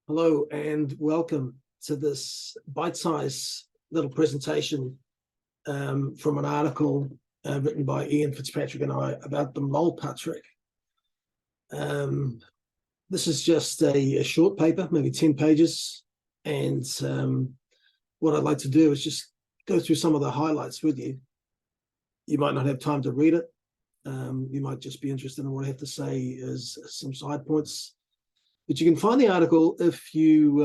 Hello and welcome to this bite-sized little presentation from an article written by Ian Fitzpatrick and I about the Maol Phádraig. This is just a short paper, maybe 10 pages, and what I'd like to do is just go through some of the highlights with you. You might not have time to read it. You might just be interested in what I have to say as some side points. But you can find the article if you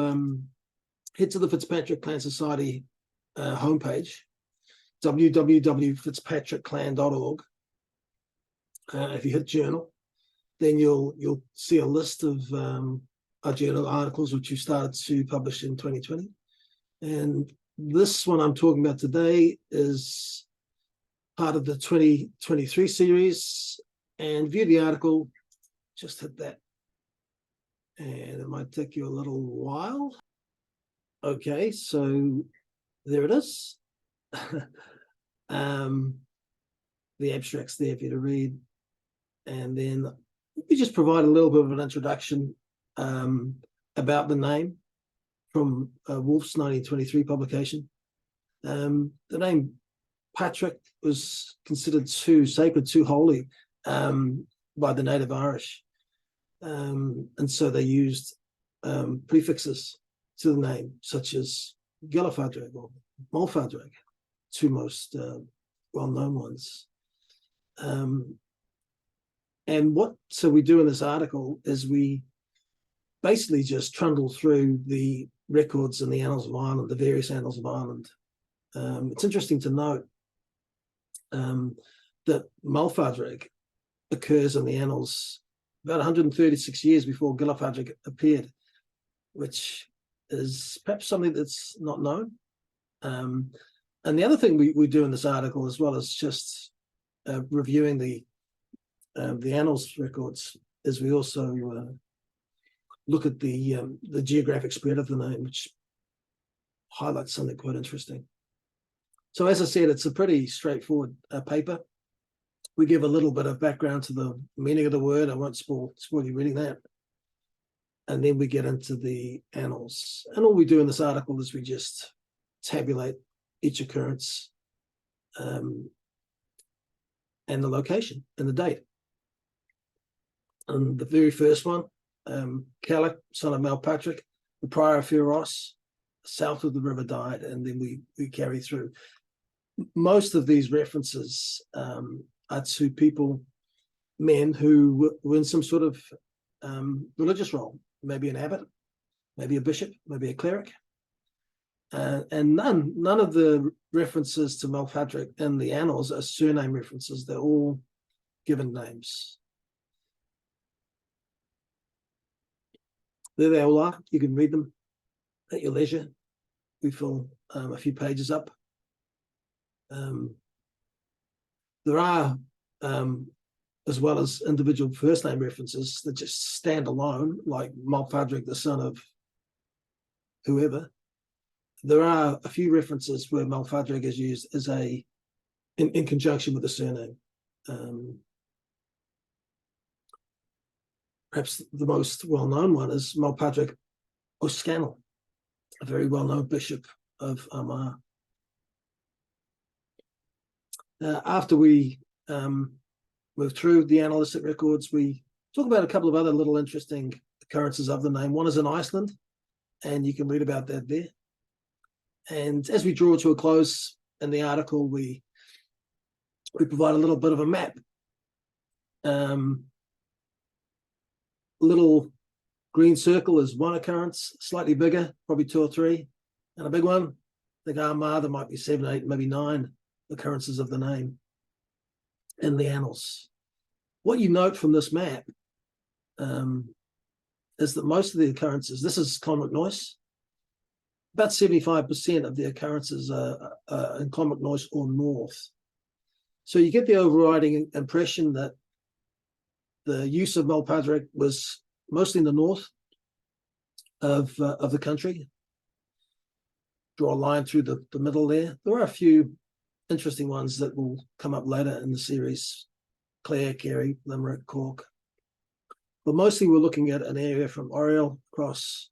head to the Fitzpatrick Clan Society homepage, www.fitzpatrickclan.org. If you hit journal, then you'll see a list of our journal articles which we started to publish in 2020. And this one I'm talking about today is part of the 2023 series. And view the article, just hit that. And it might take you a little while. Okay, so there it is. The abstract's there for you to read. And then we just provide a little bit of an introduction about the name from Wolf's 1923 publication. The name Patrick was considered too sacred, too holy by the native Irish. And so they used prefixes to the name, such as Maol Phádraig or Maol Phádraig, two most well-known ones. And what we do in this article is we basically just trundle through the records in the Annals of Ireland, the various Annals of Ireland. It's interesting to note that Maol Phádraig occurs in the Annals about 136 years before Maol Phádraig appeared, which is perhaps something that's not known. And the other thing we do in this article, as well as just reviewing the Annals records, is we also look at the geographic spread of the name, which highlights something quite interesting. So as I said, it's a pretty straightforward paper. We give a little bit of background to the meaning of the word. I won't spoil you reading that. And then we get into the annals. And all we do in this article is we just tabulate each occurrence and the location and the date. And the very first one, Cailleach, son of Maol Phádraig, the prior of Fios, south of the river, died. And then we carry through. Most of these references are to people, men who were in some sort of religious role, maybe an abbot, maybe a bishop, maybe a cleric. And none of the references to Maol Phádraig in the annals are surname references. They're all given names. There they all are. You can read them at your leisure. We fill a few pages up. There are, as well as individual first name references that just stand alone, like Maol Phádraig, the son of whoever. There are a few references where Maol Phádraig is used as in conjunction with the surname. Perhaps the most well-known one is Maol Phádraig O'Scannell, a very well-known bishop of Armagh. After we move through the analytic records, we talk about a couple of other little interesting occurrences of the name. One is in Iceland, and you can read about that there. And as we draw to a close in the article, we provide a little bit of a map. Little green circle is one occurrence, slightly bigger, probably two or three, and a big one. I think Armagh, there might be 7, 8, maybe 9 occurrences of the name in the annals. What you note from this map is that most of the occurrences, this is Clonmacnoise, about 75% of the occurrences are in Clonmacnoise or north. So you get the overriding impression that the use of Maol Phádraig was mostly in the north of the country. Draw a line through the middle there. There are a few interesting ones that will come up later in the series: Clare, Kerry, Limerick, Cork. But mostly we're looking at an area from Oriel across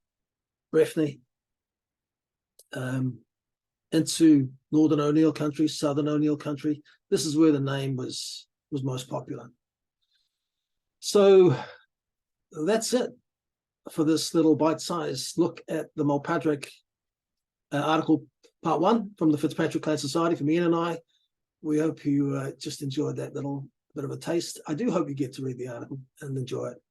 Breffni, into Northern O'Neill country, Southern O'Neill country. This is where the name was most popular. So that's it for this little bite-sized look at the Maol Phádraig article, part 1 from the Fitzpatrick Clan Society, from Ian and I. We hope you just enjoyed that little bit of a taste. I do hope you get to read the article and enjoy it.